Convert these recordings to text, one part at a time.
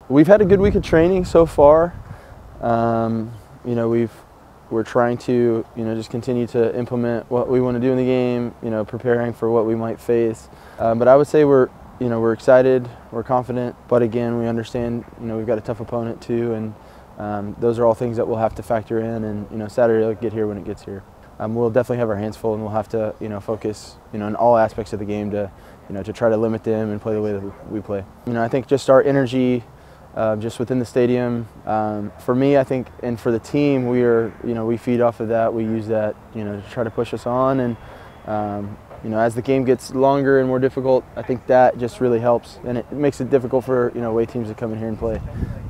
We've had a good week of training so far. You know, we're trying to, just continue to implement what we want to do in the game, preparing for what we might face. But I would say we're excited, we're confident, but again, we understand, we've got a tough opponent too, and those are all things that we'll have to factor in, and, Saturday will get here when it gets here. We'll definitely have our hands full, and we'll have to, focus, in all aspects of the game to, to try to limit them and play the way that we play. I think just our energy, just within the stadium. For me, I think, and for the team, we feed off of that. We use that, to try to push us on. And as the game gets longer and more difficult, I think that just really helps, and it makes it difficult for away teams to come in here and play.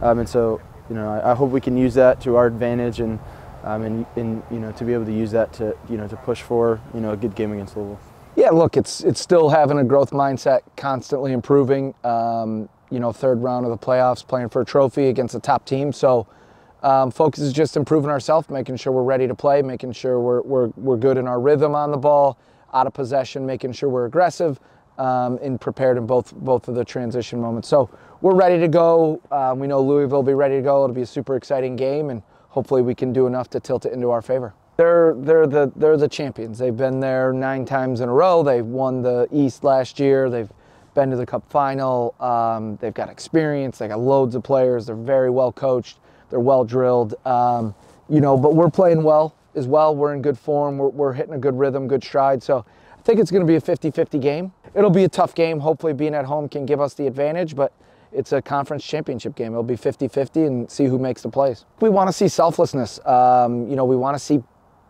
And so, I hope we can use that to our advantage, and to be able to use that to to push for a good game against Louisville. Yeah, look, it's still having a growth mindset, constantly improving. Third round of the playoffs, playing for a trophy against a top team. So focus is just improving ourselves, making sure we're ready to play, making sure we're good in our rhythm on the ball, out of possession, making sure we're aggressive and prepared in both of the transition moments. So we're ready to go. We know Louisville will be ready to go. It'll be a super exciting game, and hopefully we can do enough to tilt it into our favor. They're the champions. They've been there 9 times in a row. They've won the East last year. They've been to the Cup final. They've got experience. They got loads of players. They're very well coached. They're well drilled. But we're playing well as well. We're in good form. We're hitting a good rhythm, good stride. So I think it's going to be a 50-50 game. It'll be a tough game. Hopefully being at home can give us the advantage, but it's a conference championship game. It'll be 50-50 and see who makes the plays. We want to see selflessness. We want to see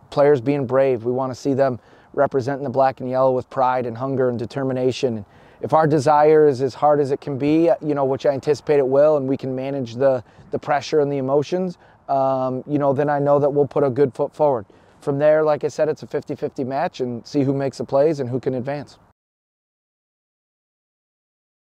players being brave. We want to see them representing the black and yellow with pride and hunger and determination. If our desire is as hard as it can be, which I anticipate it will, and we can manage the pressure and the emotions, then I know that we'll put a good foot forward. From there, like I said, it's a 50-50 match, and see who makes the plays and who can advance.